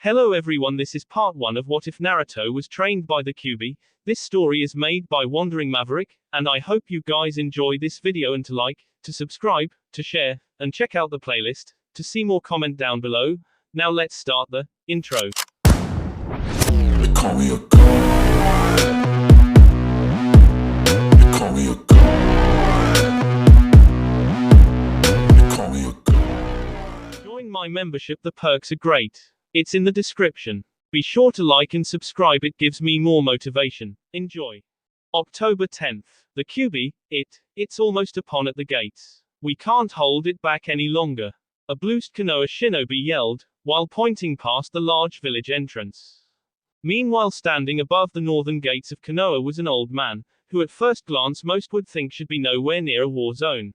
Hello everyone, this is part 1 of What If Naruto Was Trained by the Kyuubi. This story is made by Wandering Maverick, and I hope you guys enjoy this video and to like, to subscribe, to share, and check out the playlist, to see more comment down below. Now let's start the intro. They call me a god. They call me a god. They call me a god. Join my membership, the perks are great. It's in the description. Be sure to like and subscribe, it gives me more motivation. Enjoy. October 10th. The Kyuubi, it's almost upon at the gates. We can't hold it back any longer. A bruised Konoha shinobi yelled, while pointing past the large village entrance. Meanwhile, standing above the northern gates of Konoha was an old man, who at first glance most would think should be nowhere near a war zone.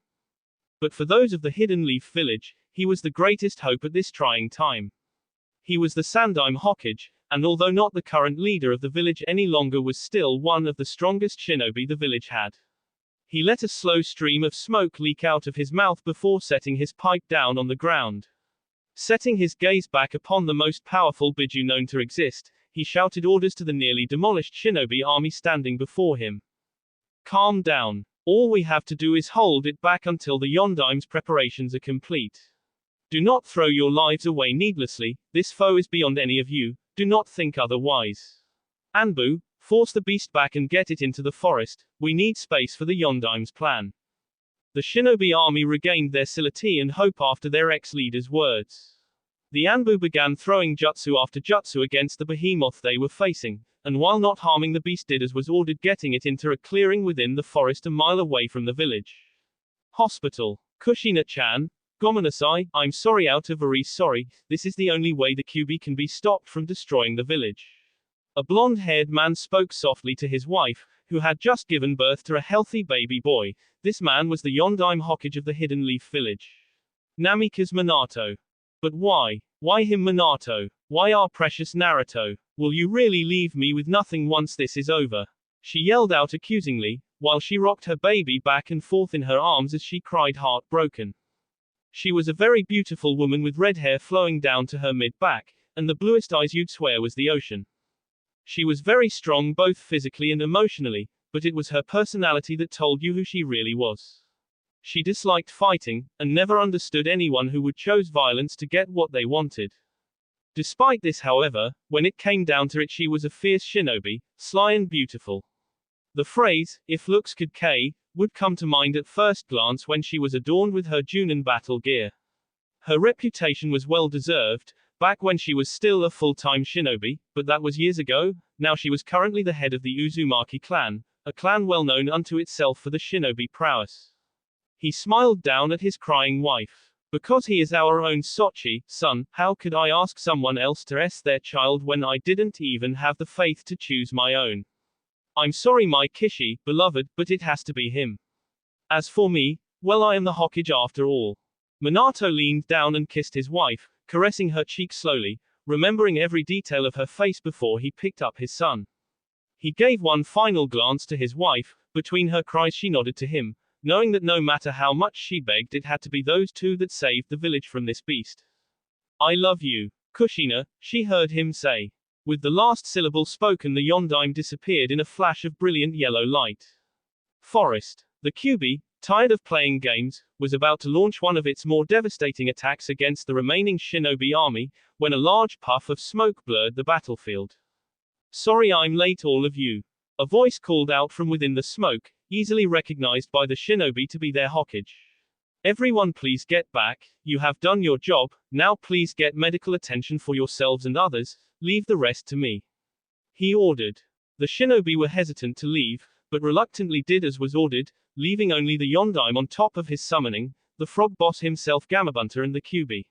But for those of the Hidden Leaf village, he was the greatest hope at this trying time. He was the Sandaime Hokage, and although not the current leader of the village any longer, was still one of the strongest shinobi the village had. He let a slow stream of smoke leak out of his mouth before setting his pipe down on the ground. Setting his gaze back upon the most powerful Biju known to exist, he shouted orders to the nearly demolished shinobi army standing before him. Calm down. All we have to do is hold it back until the Yondaime's preparations are complete. Do not throw your lives away needlessly, this foe is beyond any of you, do not think otherwise. Anbu, force the beast back and get it into the forest, we need space for the Yondaime's plan. The shinobi army regained their sanity and hope after their ex-leader's words. The Anbu began throwing jutsu after jutsu against the behemoth they were facing, and while not harming the beast did as was ordered, getting it into a clearing within the forest a mile away from the village. Hospital. Kushina-chan, Gomenasai, I'm sorry, out of very sorry, this is the only way the Kyuubi can be stopped from destroying the village. A blonde-haired man spoke softly to his wife, who had just given birth to a healthy baby boy. This man was the Yondaime Hokage of the Hidden Leaf village. Namikaze Minato. But why? Why him, Minato? Why our precious Naruto? Will you really leave me with nothing once this is over? She yelled out accusingly, while she rocked her baby back and forth in her arms as she cried heartbroken. She was a very beautiful woman with red hair flowing down to her mid-back, and the bluest eyes you'd swear was the ocean. She was very strong both physically and emotionally, but it was her personality that told you who she really was. She disliked fighting, and never understood anyone who would choose violence to get what they wanted. Despite this, however, when it came down to it, she was a fierce shinobi, sly and beautiful. The phrase, if looks could kill, would come to mind at first glance when she was adorned with her Junin battle gear. Her reputation was well deserved, back when she was still a full-time shinobi, but that was years ago. Now she was currently the head of the Uzumaki clan, a clan well known unto itself for the shinobi prowess. He smiled down at his crying wife. Because he is our own Sochi, son, how could I ask someone else to s their child when I didn't even have the faith to choose my own? I'm sorry, my Kishi, beloved, but it has to be him. As for me, well, I am the Hokage after all. Minato leaned down and kissed his wife, caressing her cheek slowly, remembering every detail of her face before he picked up his son. He gave one final glance to his wife, between her cries she nodded to him, knowing that no matter how much she begged, it had to be those two that saved the village from this beast. I love you, Kushina, she heard him say. With the last syllable spoken, the Yondaime disappeared in a flash of brilliant yellow light. Forest. The Kyuubi, tired of playing games, was about to launch one of its more devastating attacks against the remaining shinobi army, when a large puff of smoke blurred the battlefield. Sorry I'm late, all of you. A voice called out from within the smoke, easily recognized by the shinobi to be their Hokage. Everyone please get back, you have done your job, now please get medical attention for yourselves and others, leave the rest to me. He ordered. The shinobi were hesitant to leave, but reluctantly did as was ordered, leaving only the Yondaime on top of his summoning, the frog boss himself Gamabunta and the Kyuubi.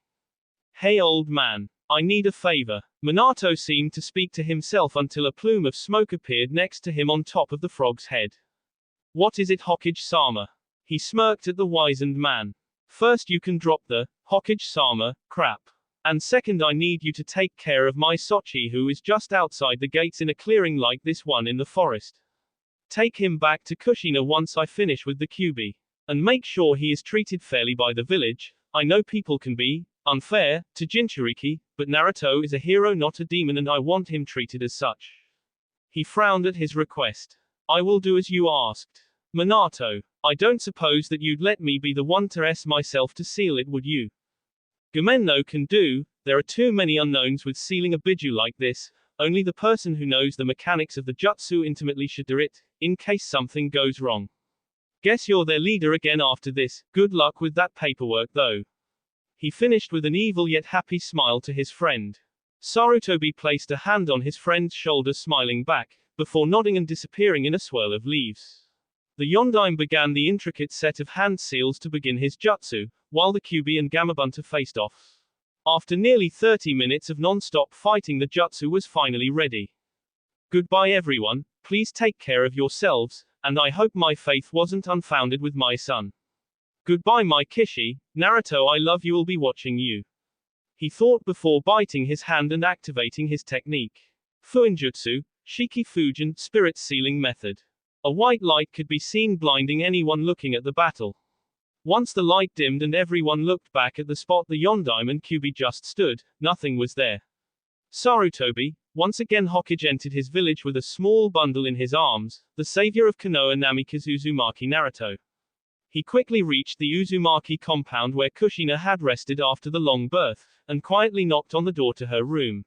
Hey old man, I need a favor. Minato seemed to speak to himself until a plume of smoke appeared next to him on top of the frog's head. What is it, Hokage-sama? He smirked at the wizened man. First you can drop the Hokage-sama crap. And second, I need you to take care of my Sochi, who is just outside the gates in a clearing like this one in the forest. Take him back to Kushina once I finish with the Kyuubi. And make sure he is treated fairly by the village. I know people can be unfair to Jinchuriki, But Naruto is a hero, not a demon, and I want him treated as such. He frowned at his request. I will do as you asked. Minato, I don't suppose that you'd let me be the one to s myself to seal it, would you? Gumenno can do, there are too many unknowns with sealing a biju like this, only the person who knows the mechanics of the jutsu intimately should do it, in case something goes wrong. Guess you're their leader again after this, good luck with that paperwork though. He finished with an evil yet happy smile to his friend. Sarutobi placed a hand on his friend's shoulder, smiling back, before nodding and disappearing in a swirl of leaves. The Yondaime began the intricate set of hand seals to begin his jutsu, while the Kyuubi and Gamabunta faced off. After nearly 30 minutes of non-stop fighting, the jutsu was finally ready. Goodbye everyone, please take care of yourselves, and I hope my faith wasn't unfounded with my son. Goodbye my Kishi, Naruto, I love you, will be watching you. He thought before biting his hand and activating his technique. Fuinjutsu, Shiki Fujin, spirit sealing method. A white light could be seen blinding anyone looking at the battle. Once the light dimmed and everyone looked back at the spot the Yondaime and Kyuubi just stood, nothing was there. Sarutobi, once again Hokage, entered his village with a small bundle in his arms, the savior of Konoha Namikaze Uzumaki Naruto. He quickly reached the Uzumaki compound where Kushina had rested after the long birth, and quietly knocked on the door to her room.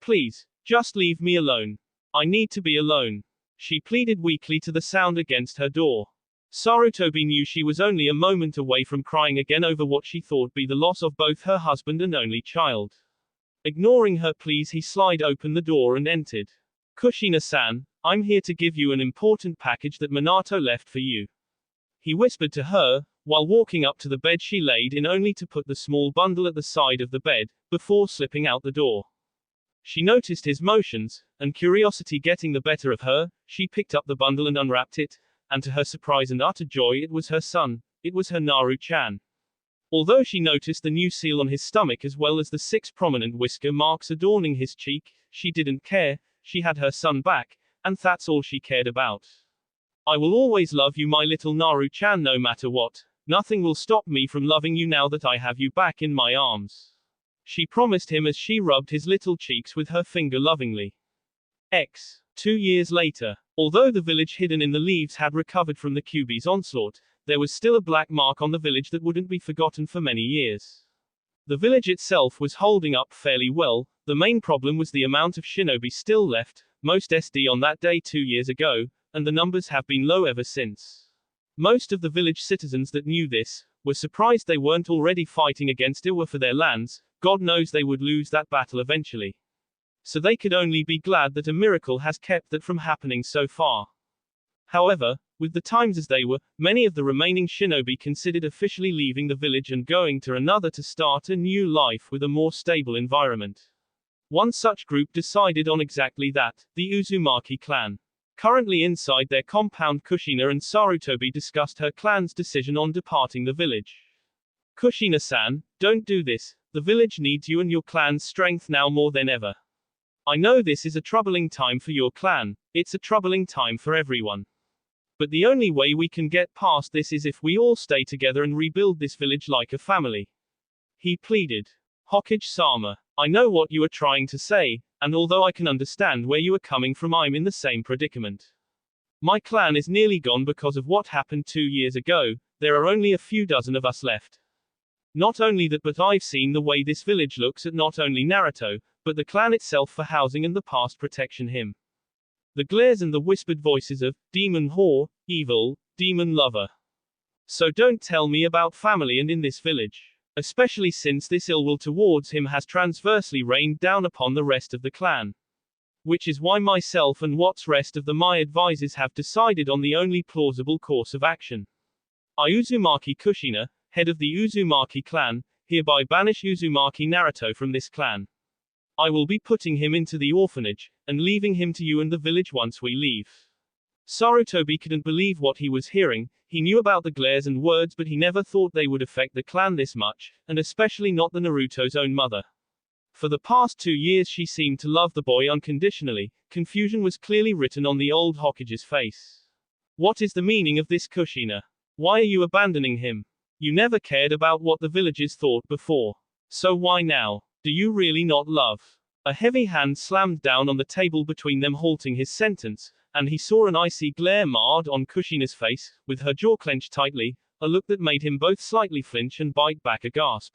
Please, just leave me alone. I need to be alone. She pleaded weakly to the sound against her door. Sarutobi knew she was only a moment away from crying again over what she thought be the loss of both her husband and only child. Ignoring her pleas, he slid open the door and entered. Kushina-san, I'm here to give you an important package that Minato left for you. He whispered to her, while walking up to the bed she laid in, only to put the small bundle at the side of the bed, before slipping out the door. She noticed his motions, and curiosity getting the better of her, she picked up the bundle and unwrapped it, and to her surprise and utter joy, it was her son, it was her Naru-chan. Although she noticed the new seal on his stomach as well as the 6 prominent whisker marks adorning his cheek, she didn't care, she had her son back, and that's all she cared about. I will always love you my little Naru-chan no matter what, nothing will stop me from loving you now that I have you back in my arms. She promised him as she rubbed his little cheeks with her finger lovingly. 2 years later. Although the village hidden in the leaves had recovered from the Kyuubi's onslaught, there was still a black mark on the village that wouldn't be forgotten for many years. The village itself was holding up fairly well, the main problem was the amount of shinobi still left, most SD on that day 2 years ago, and the numbers have been low ever since. Most of the village citizens that knew this, were surprised they weren't already fighting against Iwa for their lands, God knows they would lose that battle eventually. So they could only be glad that a miracle has kept that from happening so far. However, with the times as they were, many of the remaining shinobi considered officially leaving the village and going to another to start a new life with a more stable environment. One such group decided on exactly that, the Uzumaki clan. Currently inside their compound, Kushina and Sarutobi discussed her clan's decision on departing the village. Kushina-san, don't do this, the village needs you and your clan's strength now more than ever. I know this is a troubling time for your clan, it's a troubling time for everyone. But the only way we can get past this is if we all stay together and rebuild this village like a family. He pleaded. Hokage-sama, I know what you are trying to say, and although I can understand where you are coming from, I'm in the same predicament. My clan is nearly gone because of what happened 2 years ago, there are only a few dozen of us left. Not only that, but I've seen the way this village looks at not only Naruto, but the clan itself for housing and the past protection him. The glares and the whispered voices of, demon whore, evil, demon lover. So don't tell me about family and in this village. Especially since this ill will towards him has transversely rained down upon the rest of the clan. Which is why myself and what's rest of the my advisors have decided on the only plausible course of action. I Uzumaki Kushina, head of the Uzumaki clan, hereby banish Uzumaki Naruto from this clan. I will be putting him into the orphanage, and leaving him to you and the village once we leave. Sarutobi couldn't believe what he was hearing, he knew about the glares and words but he never thought they would affect the clan this much, and especially not the Naruto's own mother. For the past 2 years she seemed to love the boy unconditionally, confusion was clearly written on the old Hokage's face. What is the meaning of this, Kushina? Why are you abandoning him? You never cared about what the villagers thought before. So why now? Do you really not love? A heavy hand slammed down on the table between them, halting his sentence, and he saw an icy glare marred on Kushina's face, with her jaw clenched tightly, a look that made him both slightly flinch and bite back a gasp.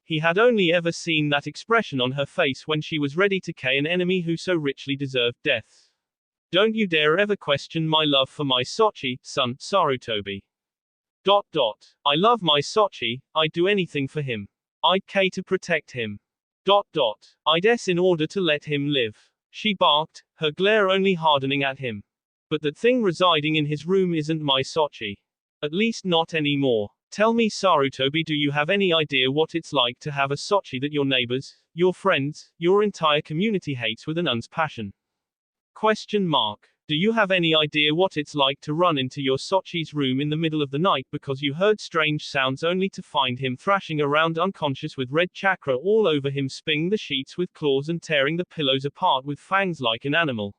He had only ever seen that expression on her face when she was ready to kill an enemy who so richly deserved death. Don't you dare ever question my love for my Sochi, son, Sarutobi. I love my Sochi, I'd do anything for him. I'd K to protect him. I'd S in order to let him live. She barked, her glare only hardening at him. But that thing residing in his room isn't my Sochi. At least not anymore. Tell me, Sarutobi, do you have any idea what it's like to have a Sochi that your neighbors, your friends, your entire community hates with an uns's passion? Do you have any idea what it's like to run into your Sochi's room in the middle of the night because you heard strange sounds only to find him thrashing around unconscious with red chakra all over him, spinning the sheets with claws and tearing the pillows apart with fangs like an animal?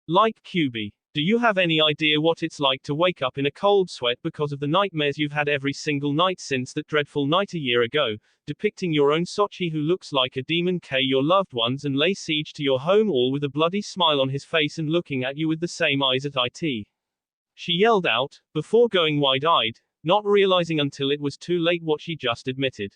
Like Kyuubi. Do you have any idea what it's like to wake up in a cold sweat because of the nightmares you've had every single night since that dreadful night a year ago, depicting your own Sochi who looks like a demon, your loved ones, and lay siege to your home, all with a bloody smile on his face and looking at you with the same eyes at it? She yelled out, before going wide-eyed, not realizing until it was too late what she just admitted.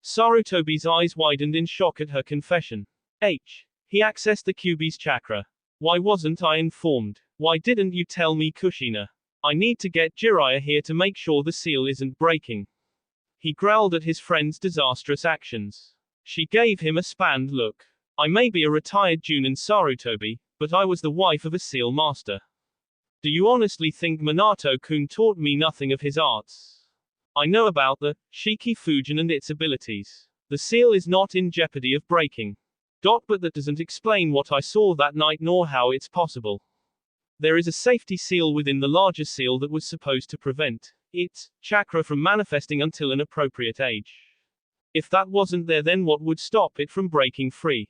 Sarutobi's eyes widened in shock at her confession. He accessed the Kyuubi's chakra. Why wasn't I informed? Why didn't you tell me, Kushina? I need to get Jiraiya here to make sure the seal isn't breaking. He growled at his friend's disastrous actions. She gave him a spanned look. I may be a retired Junin, Sarutobi, but I was the wife of a seal master. Do you honestly think Minato-kun taught me nothing of his arts? I know about the Shiki Fujin and its abilities. The seal is not in jeopardy of breaking. But that doesn't explain what I saw that night nor how it's possible. There is a safety seal within the larger seal that was supposed to prevent its chakra from manifesting until an appropriate age. If that wasn't there, then what would stop it from breaking free?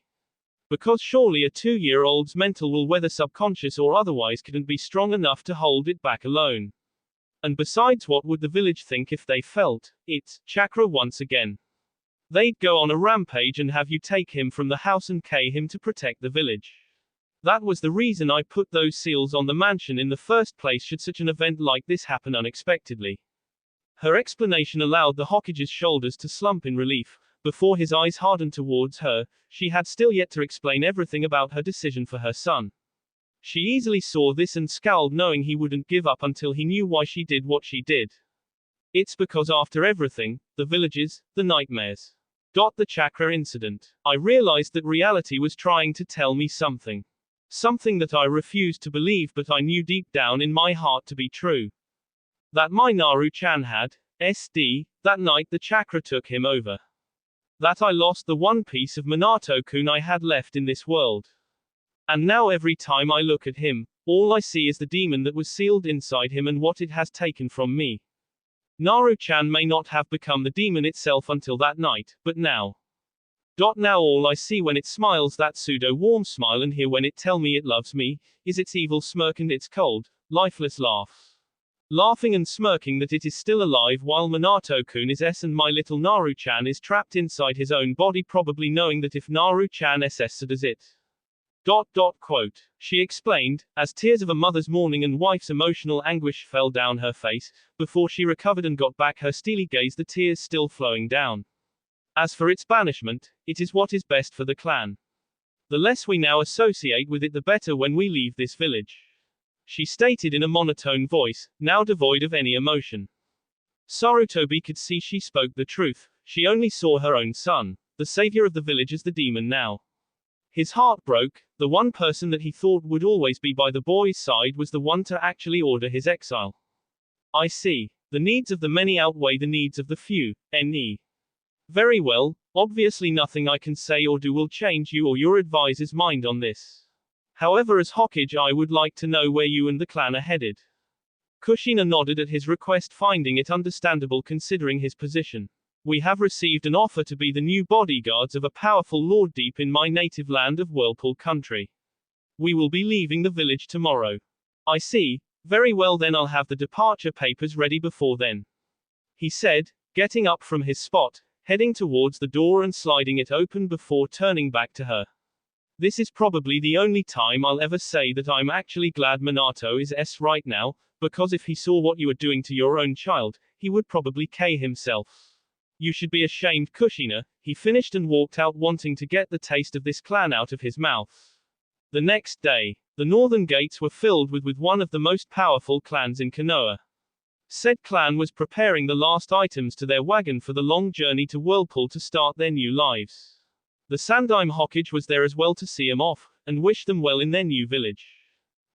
Because surely a 2-year-old's mental will, whether subconscious or otherwise, couldn't be strong enough to hold it back alone. And besides, what would the village think if they felt its chakra once again? They'd go on a rampage and have you take him from the house and K him to protect the village. That was the reason I put those seals on the mansion in the first place, should such an event like this happen unexpectedly. Her explanation allowed the Hokage's shoulders to slump in relief. Before his eyes hardened towards her, she had still yet to explain everything about her decision for her son. She easily saw this and scowled, knowing he wouldn't give up until he knew why she did what she did. It's because after everything, the villages, the nightmares, the chakra incident, I realized that reality was trying to tell me something. Something that I refused to believe, but I knew deep down in my heart to be true. That my Naru-chan had SD, that night the chakra took him over. That I lost the one piece of Minato-kun I had left in this world. And now every time I look at him, all I see is the demon that was sealed inside him and what it has taken from me. Naru-chan may not have become the demon itself until that night, but now. Now all I see when it smiles, that pseudo-warm smile, and hear when it tell me it loves me, is its evil smirk and its cold, lifeless laugh. Laughing and smirking that it is still alive while Minato-kun is S and my little Naru-chan is trapped inside his own body, probably knowing that if Naru-chan SS does it. She explained, as tears of a mother's mourning and wife's emotional anguish fell down her face, before she recovered and got back her steely gaze, the tears still flowing down. As for its banishment, it is what is best for the clan. The less we now associate with it, the better when we leave this village. She stated in a monotone voice, now devoid of any emotion. Sarutobi could see she spoke the truth. She only saw her own son, the savior of the village, as the demon now. His heart broke. The one person that he thought would always be by the boy's side was the one to actually order his exile. I see. The needs of the many outweigh the needs of the few. N.E. Very well, obviously nothing I can say or do will change you or your advisor's mind on this. However, as Hokage, I would like to know where you and the clan are headed. Kushina nodded at his request, finding it understandable considering his position. We have received an offer to be the new bodyguards of a powerful lord deep in my native land of Whirlpool Country. We will be leaving the village tomorrow. I see. Very well, then I'll have the departure papers ready before then. He said, getting up from his spot, heading towards the door and sliding it open before turning back to her. This is probably the only time I'll ever say that I'm actually glad Minato is right now, because if he saw what you were doing to your own child, he would probably K himself. You should be ashamed, Kushina, he finished and walked out wanting to get the taste of this clan out of his mouth. The next day, the northern gates were filled with one of the most powerful clans in Konoha. Said clan was preparing the last items to their wagon for the long journey to Whirlpool to start their new lives. The Sandaime Hokage was there as well to see them off, and wish them well in their new village.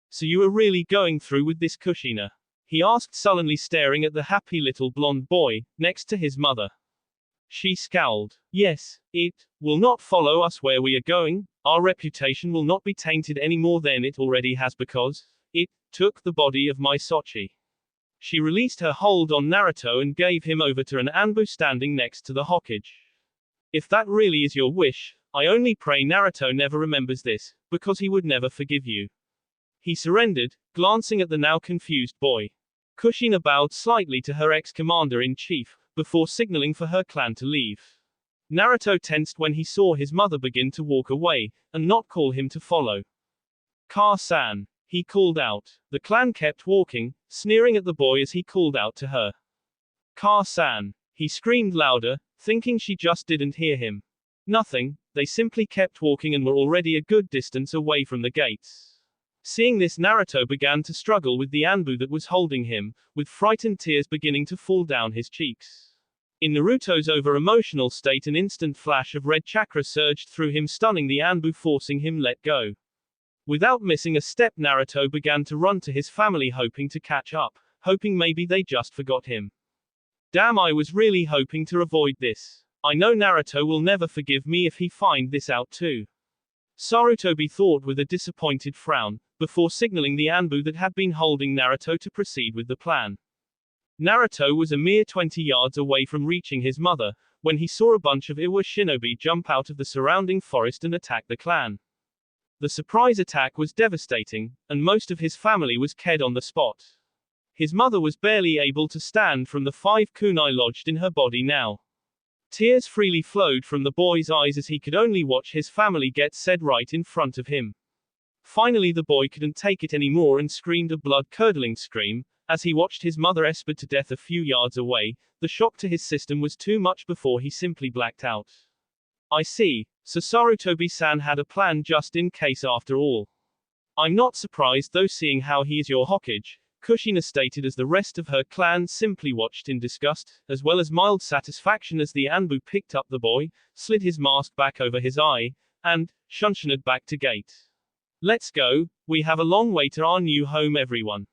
So you are really going through with this, Kushina? He asked sullenly, staring at the happy little blonde boy, next to his mother. She scowled. Yes, it will not follow us where we are going, our reputation will not be tainted any more than it already has because it took the body of my Sochi. She released her hold on Naruto and gave him over to an Anbu standing next to the Hokage. If that really is your wish, I only pray Naruto never remembers this, because he would never forgive you. He surrendered, glancing at the now confused boy. Kushina bowed slightly to her ex-commander-in-chief, before signaling for her clan to leave. Naruto tensed when he saw his mother begin to walk away, and not call him to follow. Ka-san, he called out. The clan kept walking, sneering at the boy as he called out to her. Ka-san, he screamed louder, thinking she just didn't hear him. Nothing, they simply kept walking and were already a good distance away from the gates. Seeing this, Naruto began to struggle with the Anbu that was holding him, with frightened tears beginning to fall down his cheeks. In Naruto's over-emotional state, an instant flash of red chakra surged through him, stunning the Anbu, forcing him let go. Without missing a step, Naruto began to run to his family, hoping to catch up, hoping maybe they just forgot him. Damn, I was really hoping to avoid this. I know Naruto will never forgive me if he find this out too. Sarutobi thought with a disappointed frown, before signaling the Anbu that had been holding Naruto to proceed with the plan. Naruto was a mere 20 yards away from reaching his mother, when he saw a bunch of Iwa shinobi jump out of the surrounding forest and attack the clan. The surprise attack was devastating, and most of his family was killed on the spot. His mother was barely able to stand from the 5 kunai lodged in her body now. Tears freely flowed from the boy's eyes as he could only watch his family get said right in front of him. Finally, the boy couldn't take it anymore and screamed a blood-curdling scream. As he watched his mother espered to death a few yards away, the shock to his system was too much before he simply blacked out. I see, so Sarutobi-san had a plan just in case after all. I'm not surprised though, seeing how he is your Hokage, Kushina stated as the rest of her clan simply watched in disgust, as well as mild satisfaction as the Anbu picked up the boy, slid his mask back over his eye, and shunshined back to gate. Let's go, we have a long way to our new home, everyone.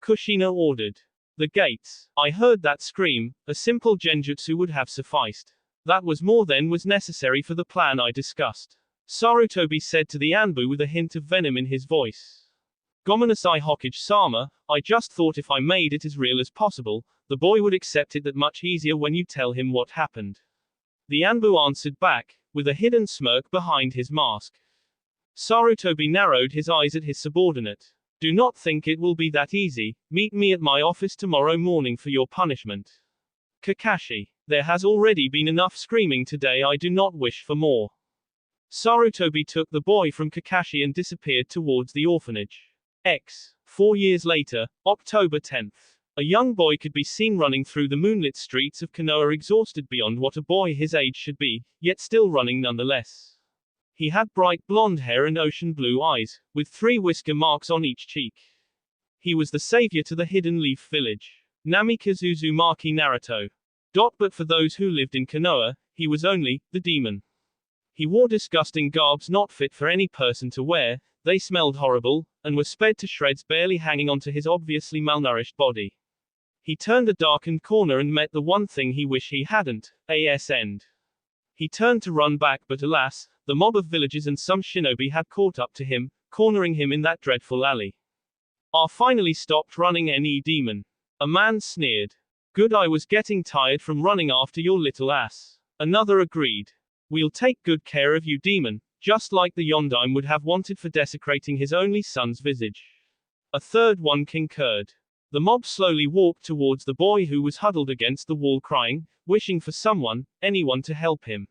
Kushina ordered. The gates. I heard that scream, a simple genjutsu would have sufficed. That was more than was necessary for the plan I discussed. Sarutobi said to the Anbu with a hint of venom in his voice. Gomenasai Hokage-sama, I just thought if I made it as real as possible, the boy would accept it that much easier when you tell him what happened. The Anbu answered back, with a hidden smirk behind his mask. Sarutobi narrowed his eyes at his subordinate. Do not think it will be that easy, meet me at my office tomorrow morning for your punishment. Kakashi, there has already been enough screaming today, I do not wish for more. Sarutobi took the boy from Kakashi and disappeared towards the orphanage. 4 years later, October 10th. A young boy could be seen running through the moonlit streets of Konoha, exhausted beyond what a boy his age should be, yet still running nonetheless. He had bright blonde hair and ocean blue eyes, with 3 whisker marks on each cheek. He was the savior to the Hidden Leaf Village. Namikaze Uzumaki Naruto. But for those who lived in Konoha, he was only the demon. He wore disgusting garbs not fit for any person to wear, they smelled horrible, and were sped to shreds barely hanging onto his obviously malnourished body. He turned a darkened corner and met the one thing he wished he hadn't, AS end. He turned to run back, but alas, the mob of villagers and some shinobi had caught up to him, cornering him in that dreadful alley. I finally stopped running, any demon. A man sneered. Good, I was getting tired from running after your little ass. Another agreed. We'll take good care of you, demon, just like the Yondaime would have wanted for desecrating his only son's visage. A third one concurred. The mob slowly walked towards the boy who was huddled against the wall crying, wishing for someone, anyone to help him.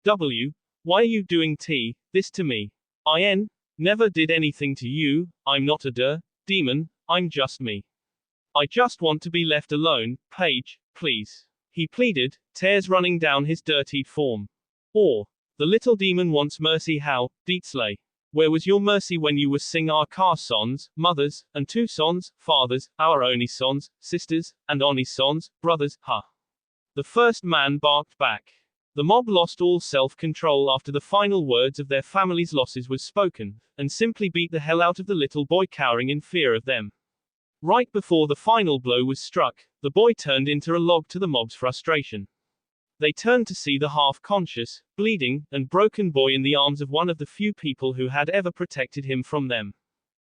Why are you doing this to me? Never did anything to you, I'm not a demon, I'm just me. I just want to be left alone, Paige, please. He pleaded, tears running down his dirtied form. Or, the little demon wants mercy how, Dietzley. Where was your mercy when you were sing our car sons, mothers, and two sons, fathers, our only sons, sisters, and only sons, brothers, huh? The first man barked back. The mob lost all self-control after the final words of their family's losses was spoken, and simply beat the hell out of the little boy cowering in fear of them. Right before the final blow was struck, the boy turned into a log to the mob's frustration. They turned to see the half-conscious, bleeding, and broken boy in the arms of one of the few people who had ever protected him from them.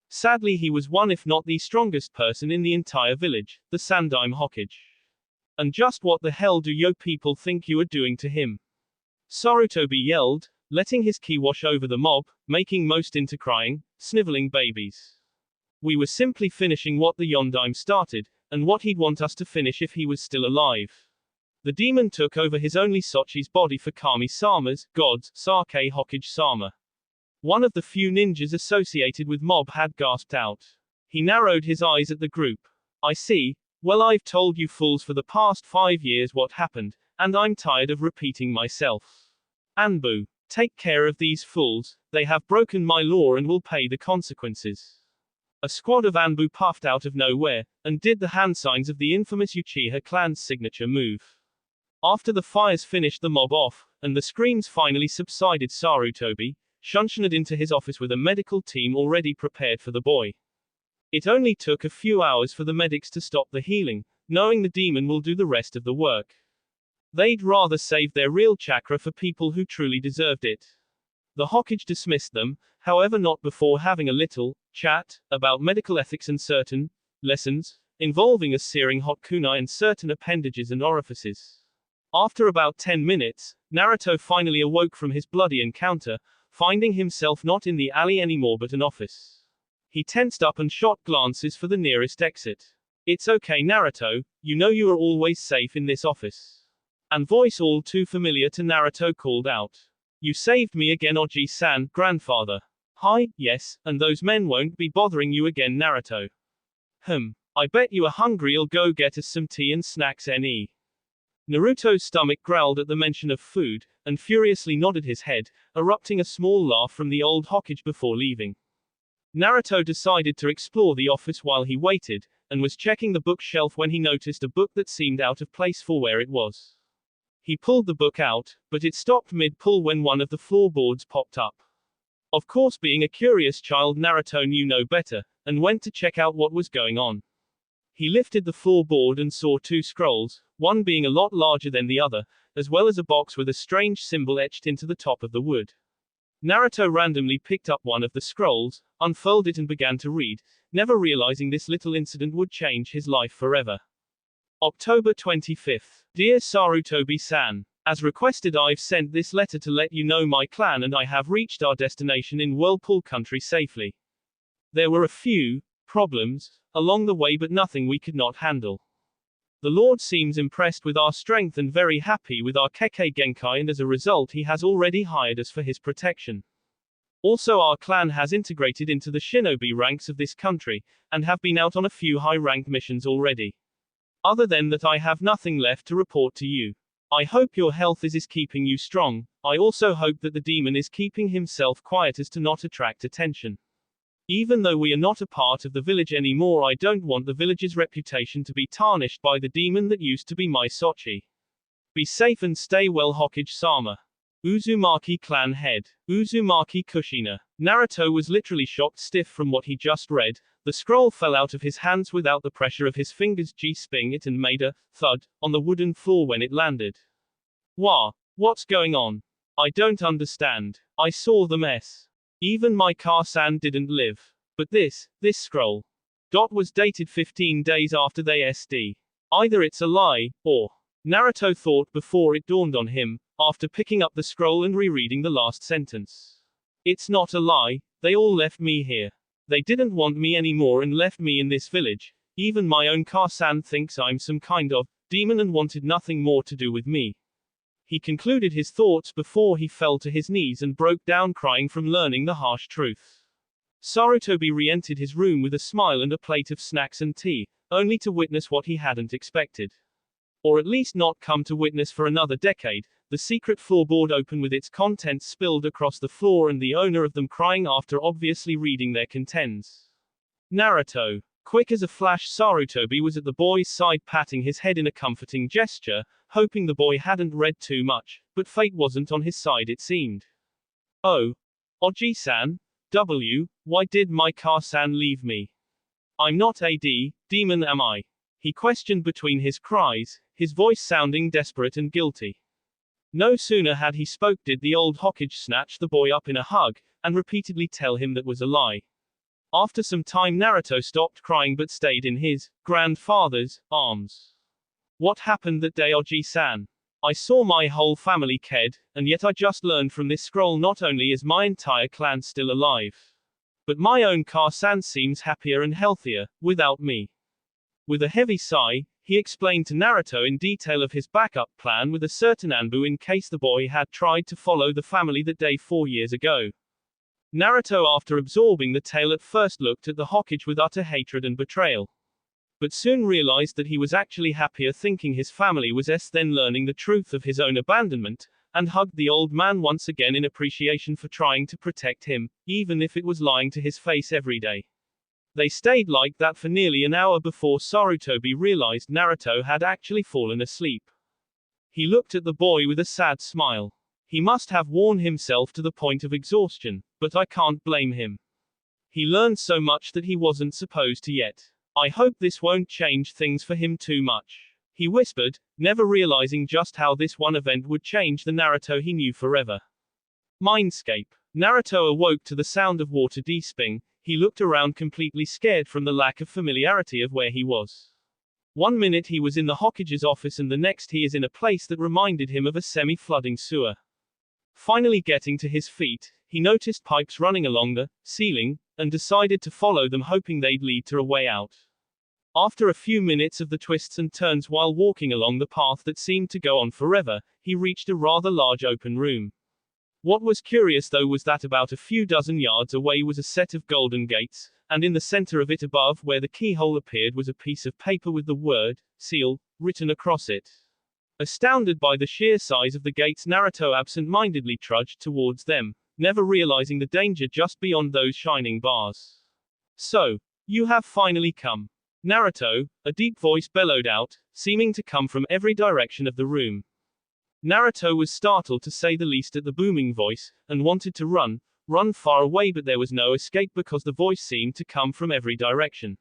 Sadly, he was one if not the strongest person in the entire village, the Sandaime Hokage. And just what the hell do yo people think you are doing to him? Sarutobi yelled, letting his ki wash over the mob, making most into crying, sniveling babies. We were simply finishing what the Yondaime started, and what he'd want us to finish if he was still alive. The demon took over his only Sochi's body for Kami-sama's, God's, Sake Hokage-sama. One of the few ninjas associated with mob had gasped out. He narrowed his eyes at the group. I see. Well, I've told you fools for the past 5 years what happened, and I'm tired of repeating myself. Anbu, take care of these fools, they have broken my law and will pay the consequences. A squad of Anbu puffed out of nowhere, and did the hand signs of the infamous Uchiha clan's signature move. After the fires finished the mob off, and the screams finally subsided, Sarutobi shunshed into his office with a medical team already prepared for the boy. It only took a few hours for the medics to stop the healing, knowing the demon will do the rest of the work. They'd rather save their real chakra for people who truly deserved it. The Hokage dismissed them, however not before having a little chat about medical ethics and certain lessons involving a searing hot kunai and certain appendages and orifices. After about 10 minutes, Naruto finally awoke from his bloody encounter, finding himself not in the alley anymore but an office. He tensed up and shot glances for the nearest exit. It's okay, Naruto, you know you are always safe in this office. An voice all too familiar to Naruto called out. You saved me again, Oji-san, grandfather. Hi, yes, and those men won't be bothering you again, Naruto. I bet you are hungry, I'll go get us some tea and snacks ne. Naruto's stomach growled at the mention of food, and furiously nodded his head, erupting a small laugh from the old Hokage before leaving. Naruto decided to explore the office while he waited, and was checking the bookshelf when he noticed a book that seemed out of place for where it was. He pulled the book out, but it stopped mid-pull when one of the floorboards popped up. Of course, being a curious child, Naruto knew no better, and went to check out what was going on. He lifted the floorboard and saw 2 scrolls, one being a lot larger than the other, as well as a box with a strange symbol etched into the top of the wood. Naruto randomly picked up one of the scrolls, unfurled it and began to read, never realizing this little incident would change his life forever. October 25th. Dear Sarutobi-san, as requested, I've sent this letter to let you know my clan and I have reached our destination in Whirlpool Country safely. There were a few problems along the way, but nothing we could not handle. The Lord seems impressed with our strength and very happy with our Kekkei Genkai, and as a result he has already hired us for his protection. Also, our clan has integrated into the shinobi ranks of this country, and have been out on a few high-ranked missions already. Other than that, I have nothing left to report to you. I hope your health is keeping you strong. I also hope that the demon is keeping himself quiet as to not attract attention. Even though we are not a part of the village anymore, I don't want the village's reputation to be tarnished by the demon that used to be my Sochi. Be safe and stay well, Hokage-sama. Uzumaki clan head. Uzumaki Kushina. Naruto was literally shocked stiff from what he just read. The scroll fell out of his hands without the pressure of his fingers G-sping it and made a thud on the wooden floor when it landed. What's going on? I don't understand. I saw the mess. Even my Car-san didn't live. But this scroll. Was dated 15 days after they SD. Either it's a lie, or. Naruto thought before it dawned on him, after picking up the scroll and rereading the last sentence. It's not a lie, they all left me here. They didn't want me anymore and left me in this village. Even my own Car-san thinks I'm some kind of demon and wanted nothing more to do with me. He concluded his thoughts before he fell to his knees and broke down crying from learning the harsh truth. Sarutobi re-entered his room with a smile and a plate of snacks and tea, only to witness what he hadn't expected. Or at least not come to witness for another decade, the secret floorboard open with its contents spilled across the floor and the owner of them crying after obviously reading their contents. Naruto. Quick as a flash, Sarutobi was at the boy's side patting his head in a comforting gesture, hoping the boy hadn't read too much, but fate wasn't on his side it seemed. Oh. Oji-san? Why did my Car-san leave me? I'm not a demon am I? He questioned between his cries, his voice sounding desperate and guilty. No sooner had he spoke did the old Hokage snatch the boy up in a hug, and repeatedly tell him that was a lie. After some time Naruto stopped crying but stayed in his grandfather's arms. What happened that day, Oji-san? I saw my whole family killed, and yet I just learned from this scroll not only is my entire clan still alive, but my own Car-san seems happier and healthier, without me. With a heavy sigh, he explained to Naruto in detail of his backup plan with a certain Anbu in case the boy had tried to follow the family that day 4 years ago. Naruto, after absorbing the tale, at first looked at the Hokage with utter hatred and betrayal, but soon realized that he was actually happier thinking his family was then learning the truth of his own abandonment, and hugged the old man once again in appreciation for trying to protect him, even if it was lying to his face every day. They stayed like that for nearly an hour before Sarutobi realized Naruto had actually fallen asleep. He looked at the boy with a sad smile. He must have worn himself to the point of exhaustion, but I can't blame him. He learned so much that he wasn't supposed to yet. I hope this won't change things for him too much, he whispered, never realizing just how this one event would change the Naruto he knew forever. Mindscape. Naruto awoke to the sound of water deesping. He looked around completely scared from the lack of familiarity of where he was. 1 minute he was in the Hokage's office and the next he is in a place that reminded him of a semi-flooding sewer. Finally getting to his feet, he noticed pipes running along the ceiling, and decided to follow them hoping they'd lead to a way out. After a few minutes of the twists and turns while walking along the path that seemed to go on forever, he reached a rather large open room. What was curious though was that about a few dozen yards away was a set of golden gates, and in the center of it above where the keyhole appeared was a piece of paper with the word, seal, written across it. Astounded by the sheer size of the gates, Naruto absent-mindedly trudged towards them, never realizing the danger just beyond those shining bars. So, you have finally come. Naruto, a deep voice bellowed out, seeming to come from every direction of the room. Naruto was startled to say the least at the booming voice, and wanted to run far away, but there was no escape because the voice seemed to come from every direction.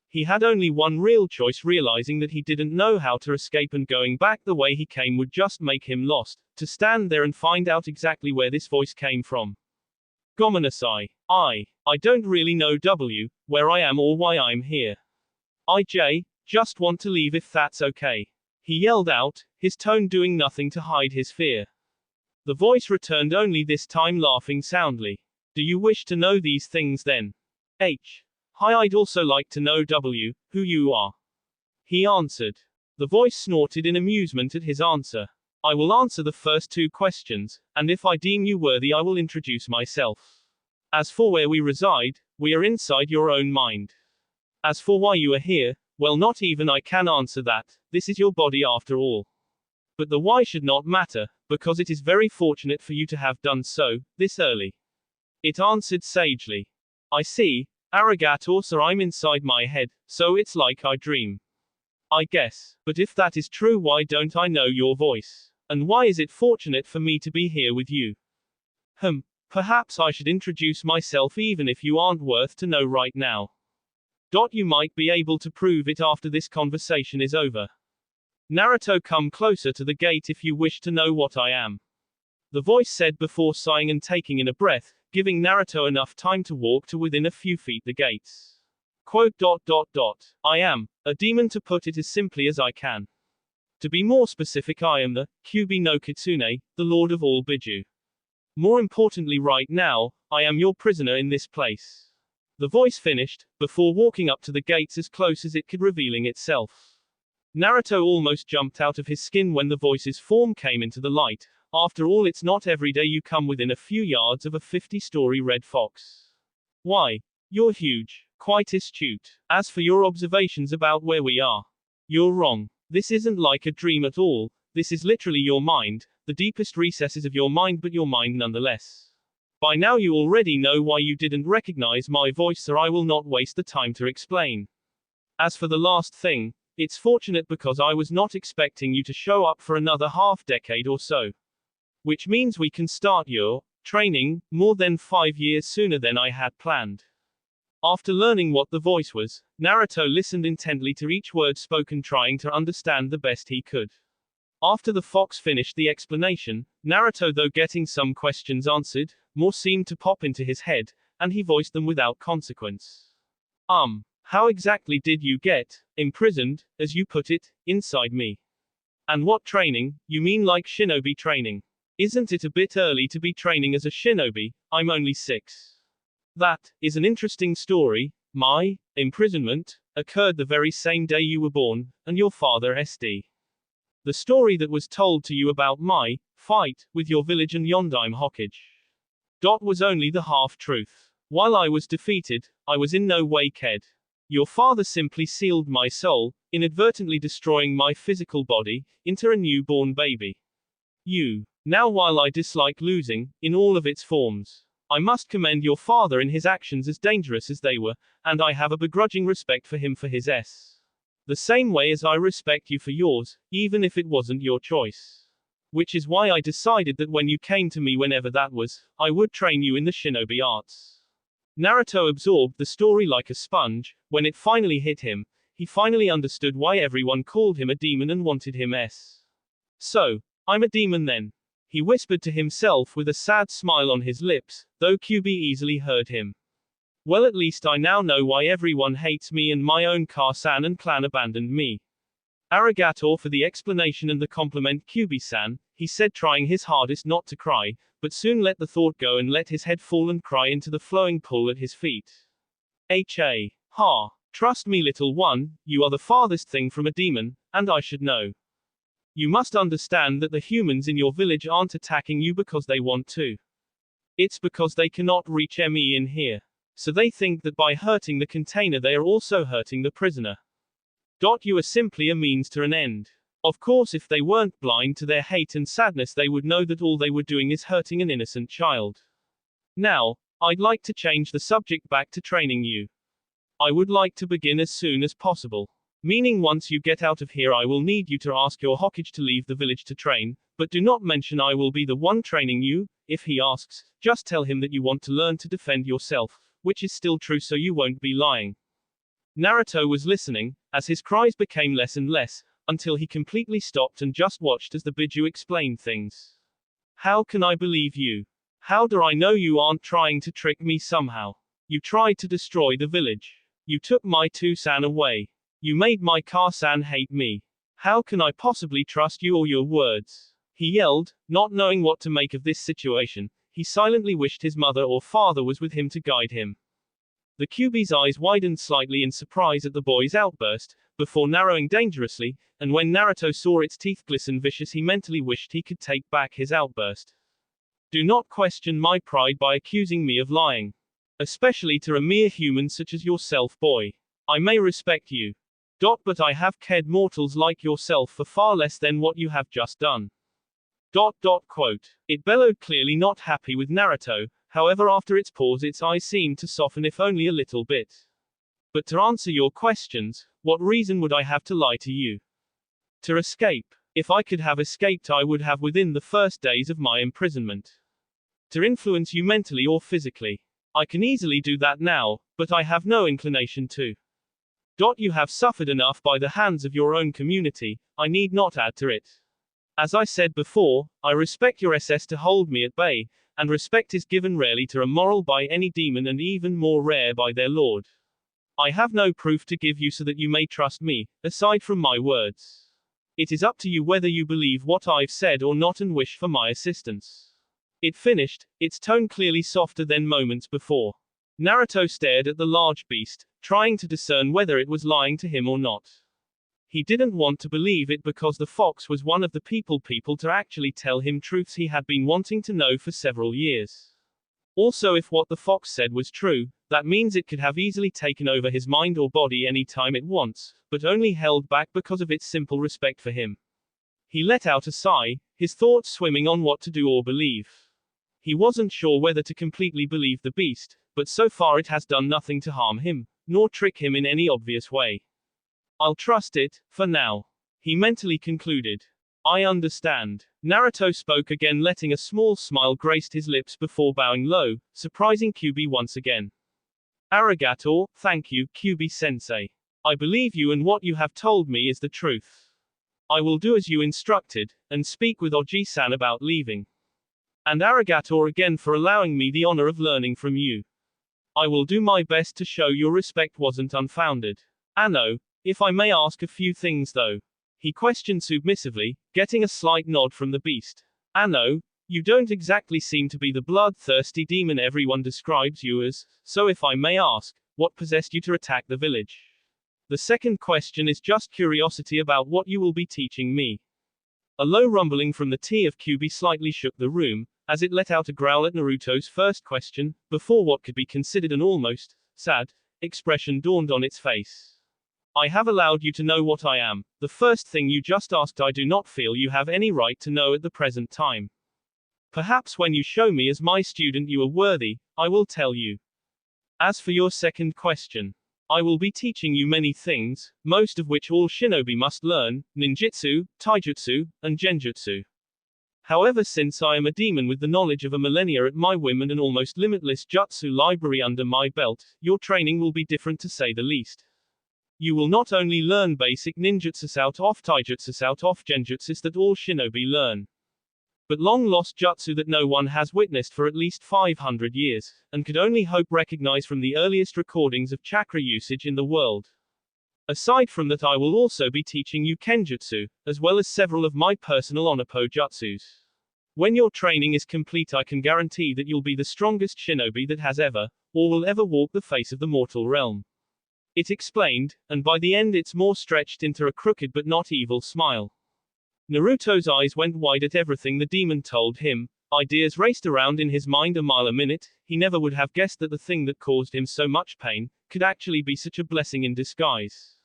He had only one real choice, realizing that he didn't know how to escape and going back the way he came would just make him lost, to stand there and find out exactly where this voice came from. Gomenasai. I don't really know where I am or why I'm here. I just want to leave if that's okay. He yelled out, his tone doing nothing to hide his fear. The voice returned, only this time laughing soundly. Do you wish to know these things then? Hi, I'd also like to know who you are. He answered. The voice snorted in amusement at his answer. I will answer the first 2 questions, and if I deem you worthy I will introduce myself. As for where we reside, we are inside your own mind. As for why you are here, well, not even I can answer that, this is your body after all. But the why should not matter, because it is very fortunate for you to have done so, this early. It answered sagely. I see. Arigato, sir, I'm inside my head, so it's like I dream. I guess. But if that is true, why don't I know your voice? And why is it fortunate for me to be here with you? Perhaps I should introduce myself even if you aren't worth to know right now. You might be able to prove it after this conversation is over. Naruto, come closer to the gate if you wish to know what I am. The voice said before sighing and taking in a breath, giving Naruto enough time to walk to within a few feet the gates. Quote, I am a demon, to put it as simply as I can. To be more specific, I am the Kyuubi no Kitsune, the Lord of all Biju. More importantly right now, I am your prisoner in this place. The voice finished, before walking up to the gates as close as it could, revealing itself. Naruto almost jumped out of his skin when the voice's form came into the light. After all, it's not every day you come within a few yards of a 50-story red fox. Why? You're huge. Quite astute. As for your observations about where we are, you're wrong. This isn't like a dream at all. This is literally your mind, the deepest recesses of your mind, but your mind nonetheless. By now you already know why you didn't recognize my voice, so I will not waste the time to explain. As for the last thing, it's fortunate because I was not expecting you to show up for another half-decade or so. Which means we can start your training more than 5 years sooner than I had planned. After learning what the voice was, Naruto listened intently to each word spoken, trying to understand the best he could. After the fox finished the explanation, Naruto, though getting some questions answered, more seemed to pop into his head, and he voiced them without consequence. How exactly did you get imprisoned, as you put it, inside me? And what training? You mean like shinobi training? Isn't it a bit early to be training as a shinobi? I'm only 6. That is an interesting story. My imprisonment occurred the very same day you were born, and your father SD. The story that was told to you about my fight with your village and Yondaime Hokage was only the half-truth. While I was defeated, I was in no way ked. Your father simply sealed my soul, inadvertently destroying my physical body, into a newborn baby. Now, while I dislike losing, in all of its forms, I must commend your father in his actions, as dangerous as they were, and I have a begrudging respect for him for his the same way as I respect you for yours, even if it wasn't your choice. Which is why I decided that when you came to me, whenever that was, I would train you in the shinobi arts. Naruto absorbed the story like a sponge. When it finally hit him, he finally understood why everyone called him a demon and wanted him So, I'm a demon then? He whispered to himself with a sad smile on his lips, though Kyuubi easily heard him. Well, at least I now know why everyone hates me and my own Car-san and clan abandoned me. Arigato for the explanation and the compliment, Kyuubi-san, he said, trying his hardest not to cry, but soon let the thought go and let his head fall and cry into the flowing pool at his feet. Ha! Trust me, little one, you are the farthest thing from a demon, and I should know. You must understand that the humans in your village aren't attacking you because they want to. It's because they cannot reach me in here. So they think that by hurting the container they are also hurting the prisoner. You are simply a means to an end. Of course, if they weren't blind to their hate and sadness, they would know that all they were doing is hurting an innocent child. Now, I'd like to change the subject back to training you. I would like to begin as soon as possible. Meaning, once you get out of here, I will need you to ask your Hokage to leave the village to train, but do not mention I will be the one training you. If he asks, just tell him that you want to learn to defend yourself, which is still true, so you won't be lying. Naruto was listening, as his cries became less and less, until he completely stopped and just watched as the Biju explained things. How can I believe you? How do I know you aren't trying to trick me somehow? You tried to destroy the village. You took my Two-san away. You made my Car-san hate me. How can I possibly trust you or your words? He yelled, not knowing what to make of this situation. He silently wished his mother or father was with him to guide him. The Kyuubi's eyes widened slightly in surprise at the boy's outburst, before narrowing dangerously, and when Naruto saw its teeth glisten vicious, he mentally wished he could take back his outburst. Do not question my pride by accusing me of lying. Especially to a mere human such as yourself, boy. I may respect you. But I have cared mortals like yourself for far less than what you have just done. Quote. It bellowed, clearly not happy with Naruto. However, after its pause, its eyes seemed to soften, if only a little bit. But to answer your questions, what reason would I have to lie to you? To escape. If I could have escaped, I would have within the first days of my imprisonment. To influence you mentally or physically. I can easily do that now, but I have no inclination to. You have suffered enough by the hands of your own community, I need not add to it. As I said before, I respect your SS to hold me at bay, and respect is given rarely to a moral by any demon, and even more rare by their lord. I have no proof to give you so that you may trust me, aside from my words. It is up to you whether you believe what I've said or not and wish for my assistance. It finished, its tone clearly softer than moments before. Naruto stared at the large beast, trying to discern whether it was lying to him or not. He didn't want to believe it because the fox was one of the people to actually tell him truths he had been wanting to know for several years. Also, if what the fox said was true, that means it could have easily taken over his mind or body any time it wants, but only held back because of its simple respect for him. He let out a sigh, his thoughts swimming on what to do or believe. He wasn't sure whether to completely believe the beast, but so far it has done nothing to harm him, nor trick him in any obvious way. I'll trust it, for now. He mentally concluded. I understand. Naruto spoke again, letting a small smile grace his lips before bowing low, surprising Kyuubi once again. Arigato, thank you, Kyuubi-sensei. I believe you and what you have told me is the truth. I will do as you instructed, and speak with Oji-san about leaving. And arigato again for allowing me the honor of learning from you. I will do my best to show your respect wasn't unfounded. Anno, if I may ask a few things though. He questioned submissively, getting a slight nod from the beast. Anno, you don't exactly seem to be the bloodthirsty demon everyone describes you as, so if I may ask, what possessed you to attack the village? The second question is just curiosity about what you will be teaching me. A low rumbling from the tea of Kyuubi slightly shook the room, as it let out a growl at Naruto's first question, before what could be considered an almost sad expression dawned on its face. I have allowed you to know what I am. The first thing you just asked I do not feel you have any right to know at the present time. Perhaps when you show me as my student you are worthy, I will tell you. As for your second question, I will be teaching you many things, most of which all shinobi must learn, ninjutsu, taijutsu, and genjutsu. However, since I am a demon with the knowledge of a millennia at my whim and an almost limitless jutsu library under my belt, your training will be different to say the least. You will not only learn basic ninjutsus out of taijutsus out of genjutsus that all shinobi learn, but long-lost jutsu that no one has witnessed for at least 500 years, and could only hope recognize from the earliest recordings of chakra usage in the world. Aside from that, I will also be teaching you kenjutsu, as well as several of my personal onoppo jutsus. When your training is complete, I can guarantee that you'll be the strongest shinobi that has ever, or will ever walk the face of the mortal realm. It explained, and by the end it's more stretched into a crooked but not evil smile. Naruto's eyes went wide at everything the demon told him. Ideas raced around in his mind a mile a minute. He never would have guessed that the thing that caused him so much pain could actually be such a blessing in disguise.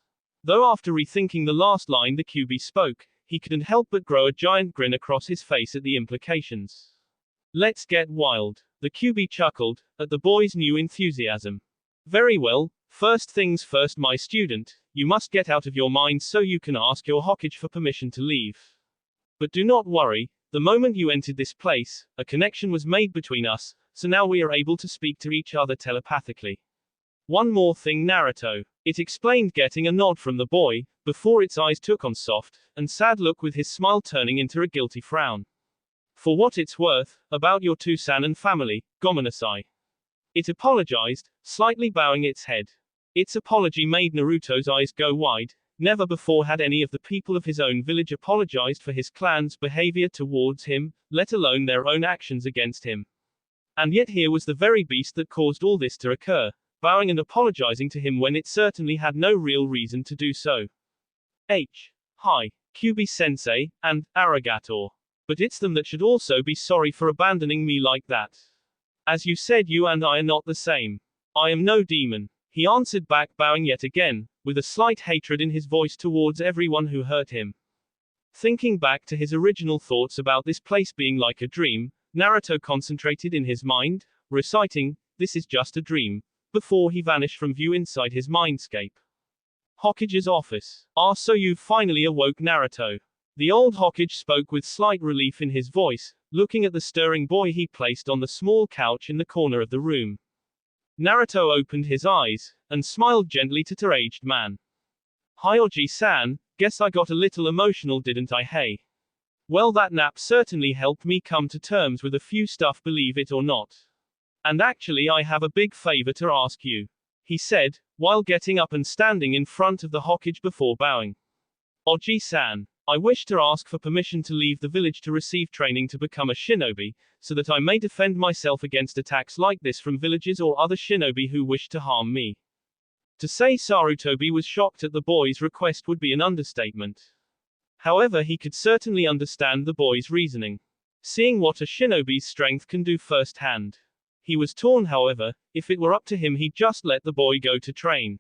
Though after rethinking the last line the Kyuubi spoke, he couldn't help but grow a giant grin across his face at the implications. Let's get wild. The Kyuubi chuckled at the boy's new enthusiasm. Very well, first things first, my student, you must get out of your mind so you can ask your Hokage for permission to leave. But do not worry, the moment you entered this place, a connection was made between us, so now we are able to speak to each other telepathically. One more thing, Naruto. It explained, getting a nod from the boy, before its eyes took on soft and sad look with his smile turning into a guilty frown. For what it's worth, about your Tusan and family, gomenasai. It apologized, slightly bowing its head. Its apology made Naruto's eyes go wide. Never before had any of the people of his own village apologized for his clan's behavior towards him, let alone their own actions against him. And yet here was the very beast that caused all this to occur, bowing and apologizing to him when it certainly had no real reason to do so. Hi, Kyuubi-sensei, and arigato. But it's them that should also be sorry for abandoning me like that. As you said, you and I are not the same. I am no demon. He answered back, bowing yet again, with a slight hatred in his voice towards everyone who hurt him. Thinking back to his original thoughts about this place being like a dream, Naruto concentrated in his mind, reciting, "This is just a dream," before he vanished from view inside his mindscape. Hokage's office. Ah, so you've finally awoke, Naruto. The old Hokage spoke with slight relief in his voice, looking at the stirring boy he placed on the small couch in the corner of the room. Naruto opened his eyes, and smiled gently to the aged man. Hi Oji-san, guess I got a little emotional, didn't I, hey? Well, that nap certainly helped me come to terms with a few stuff, believe it or not. And actually I have a big favor to ask you, he said, while getting up and standing in front of the Hokage before bowing. Oji-san, I wish to ask for permission to leave the village to receive training to become a shinobi, so that I may defend myself against attacks like this from villages or other shinobi who wish to harm me. To say Sarutobi was shocked at the boy's request would be an understatement. However, he could certainly understand the boy's reasoning, seeing what a shinobi's strength can do firsthand. He was torn, however. If it were up to him, he'd just let the boy go to train.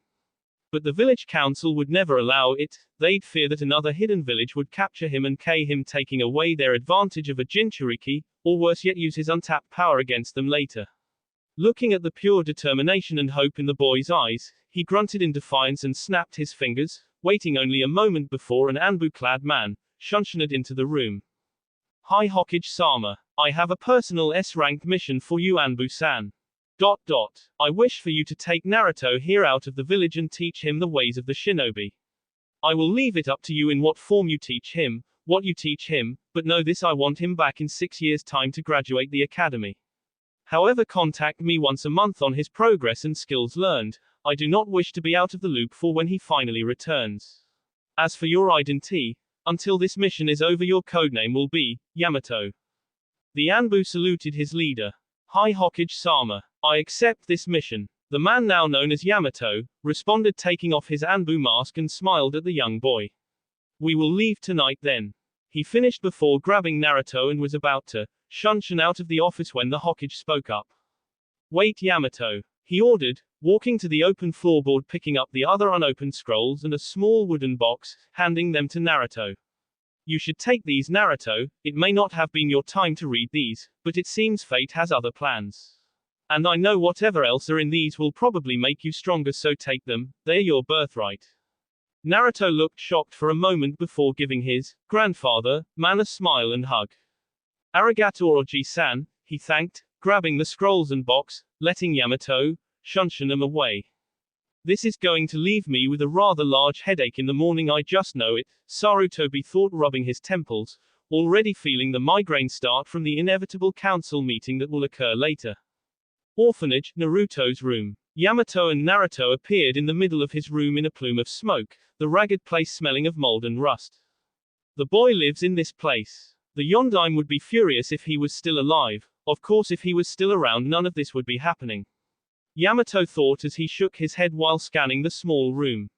But the village council would never allow it. They'd fear that another hidden village would capture him and kill him, taking away their advantage of a Jinchuriki, or worse yet, use his untapped power against them later. Looking at the pure determination and hope in the boy's eyes, he grunted in defiance and snapped his fingers, waiting only a moment before an Anbu-clad man shunshuned into the room. Hi Hokage-sama. I have a personal S-ranked mission for you, Anbu-san. ... I wish for you to take Naruto here out of the village and teach him the ways of the shinobi. I will leave it up to you in what form you teach him, what you teach him, but know this: I want him back in 6 years' time to graduate the academy. However, contact me once a month on his progress and skills learned. I do not wish to be out of the loop for when he finally returns. As for your identity, until this mission is over, your codename will be Yamato. The Anbu saluted his leader. Hi Hokage-sama. I accept this mission. The man, now known as Yamato, responded, taking off his Anbu mask and smiled at the young boy. We will leave tonight then. He finished before grabbing Naruto and was about to shunshin out of the office when the Hokage spoke up. Wait, Yamato, he ordered, walking to the open floorboard, picking up the other unopened scrolls and a small wooden box, handing them to Naruto. You should take these, Naruto. It may not have been your time to read these, but it seems fate has other plans. And I know whatever else are in these will probably make you stronger, so take them. They're your birthright. Naruto looked shocked for a moment before giving his grandfather man a smile and hug. Arigato Oji-san, he thanked, grabbing the scrolls and box, letting Yamato shunshin them away. This is going to leave me with a rather large headache in the morning, I just know it, Sarutobi thought, rubbing his temples, already feeling the migraine start from the inevitable council meeting that will occur later. Orphanage, Naruto's room. Yamato and Naruto appeared in the middle of his room in a plume of smoke, the ragged place smelling of mold and rust. The boy lives in this place. The Yondaime would be furious if he was still alive. Of course, if he was still around, none of this would be happening. Yamato thought as he shook his head while scanning the small room.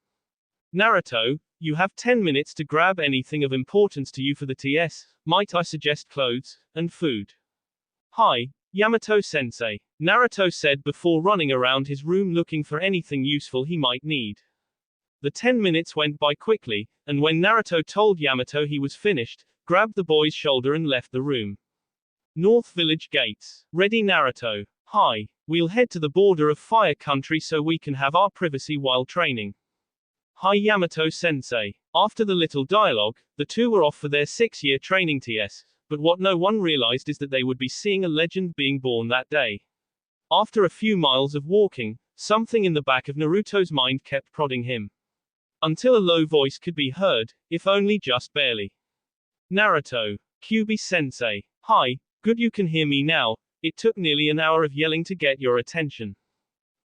Naruto, you have 10 minutes to grab anything of importance to you for the TS. Might I suggest clothes and food? Hi, Yamato-sensei, Naruto said before running around his room looking for anything useful he might need. The 10 minutes went by quickly, and when Naruto told Yamato he was finished, grabbed the boy's shoulder and left the room. North Village gates. Ready, Naruto? Hi. We'll head to the border of Fire Country so we can have our privacy while training. Hi Yamato-sensei. After the little dialogue, the two were off for their 6-year training TS, but what no one realized is that they would be seeing a legend being born that day. After a few miles of walking, something in the back of Naruto's mind kept prodding him. Until a low voice could be heard, if only just barely. Naruto. Kyuubi-sensei. Hi, good you can hear me now. It took nearly an hour of yelling to get your attention.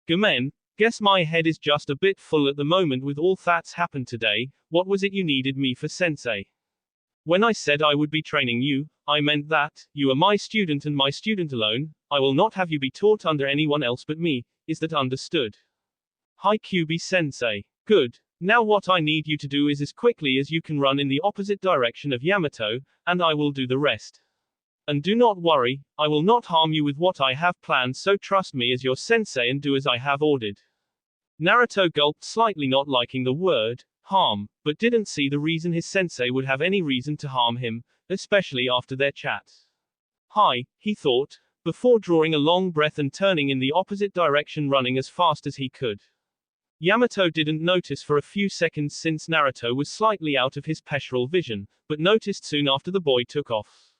Gomen, guess my head is just a bit full at the moment with all that's happened today. What was it you needed me for, sensei? When I said I would be training you, I meant that. You are my student and my student alone. I will not have you be taught under anyone else but me. Is that understood? Hi Kyuubi-sensei. Good. Now what I need you to do is as quickly as you can run in the opposite direction of Yamato, and I will do the rest. And do not worry, I will not harm you with what I have planned, so trust me as your sensei and do as I have ordered. Naruto gulped slightly, not liking the word harm, but didn't see the reason his sensei would have any reason to harm him, especially after their chat. Hi, he thought, before drawing a long breath and turning in the opposite direction, running as fast as he could. Yamato didn't notice for a few seconds since Naruto was slightly out of his peripheral vision, but noticed soon after the boy took off.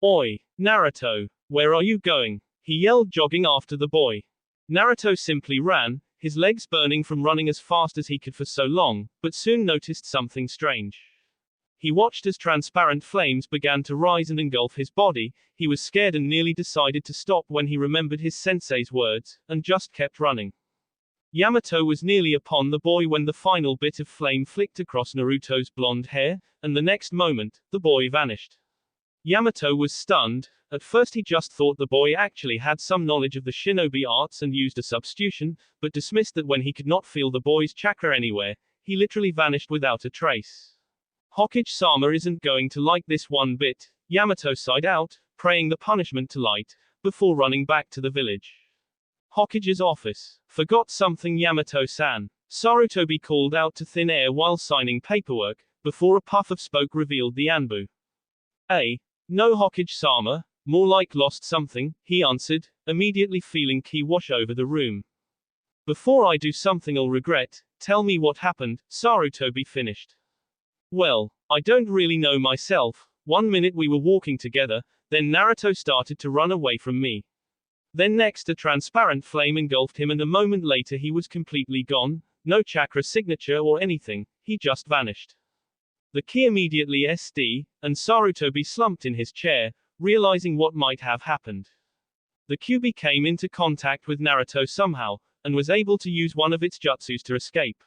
Oi, Naruto, where are you going? He yelled, jogging after the boy. Naruto simply ran, his legs burning from running as fast as he could for so long, but soon noticed something strange. He watched as transparent flames began to rise and engulf his body. He was scared and nearly decided to stop when he remembered his sensei's words, and just kept running. Yamato was nearly upon the boy when the final bit of flame flicked across Naruto's blonde hair, and the next moment, the boy vanished. Yamato was stunned. At first he just thought the boy actually had some knowledge of the shinobi arts and used a substitution, but dismissed that when he could not feel the boy's chakra anywhere, he literally vanished without a trace. Hokage-sama isn't going to like this one bit, Yamato sighed out, praying the punishment to light, before running back to the village. Hokage's office. Forgot something, Yamato-san. Sarutobi called out to thin air while signing paperwork, before a puff of smoke revealed the Anbu. No, Hokage-sama, more like lost something, he answered, immediately feeling ki wash over the room. Before I do something I'll regret, tell me what happened, Sarutobi finished. Well, I don't really know myself. 1 minute we were walking together, then Naruto started to run away from me. Then next a transparent flame engulfed him and a moment later he was completely gone, no chakra signature or anything, he just vanished. The ki immediately SD, and Sarutobi slumped in his chair, realizing what might have happened. The Kyuubi came into contact with Naruto somehow, and was able to use one of its jutsus to escape.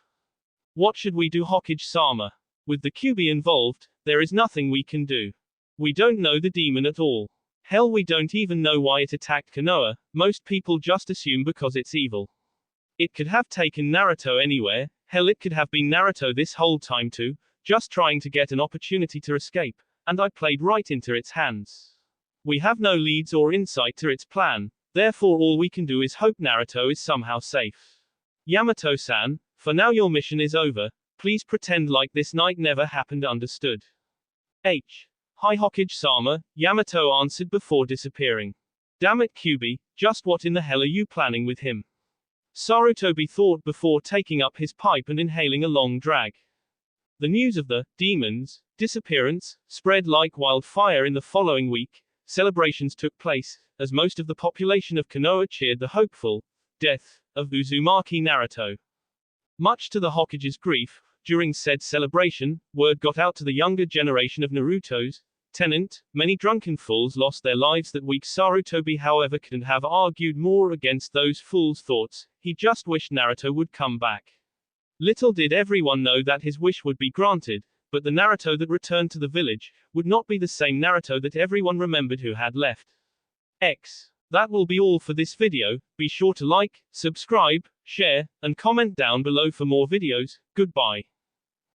What should we do, Hokage-sama? With the Kyuubi involved, there is nothing we can do. We don't know the demon at all. Hell, we don't even know why it attacked Konoha, most people just assume because it's evil. It could have taken Naruto anywhere, hell it could have been Naruto this whole time too, just trying to get an opportunity to escape, and I played right into its hands. We have no leads or insight to its plan, therefore all we can do is hope Naruto is somehow safe. Yamato-san, for now your mission is over, please pretend like this night never happened, understood? Hi Hokage-sama, Yamato answered before disappearing. Damn it Kyuubi, just what in the hell are you planning with him? Sarutobi thought before taking up his pipe and inhaling a long drag. The news of the demon's disappearance spread like wildfire in the following week. Celebrations took place, as most of the population of Konoha cheered the hopeful death of Uzumaki Naruto. Much to the Hokage's grief, during said celebration, word got out to the younger generation of Naruto's tenant. Many drunken fools lost their lives that week. Sarutobi, however, couldn't have argued more against those fools' thoughts. He just wished Naruto would come back. Little did everyone know that his wish would be granted, but the Naruto that returned to the village would not be the same Naruto that everyone remembered who had left. That will be all for this video. Be sure to like, subscribe, share, and comment down below for more videos. Goodbye.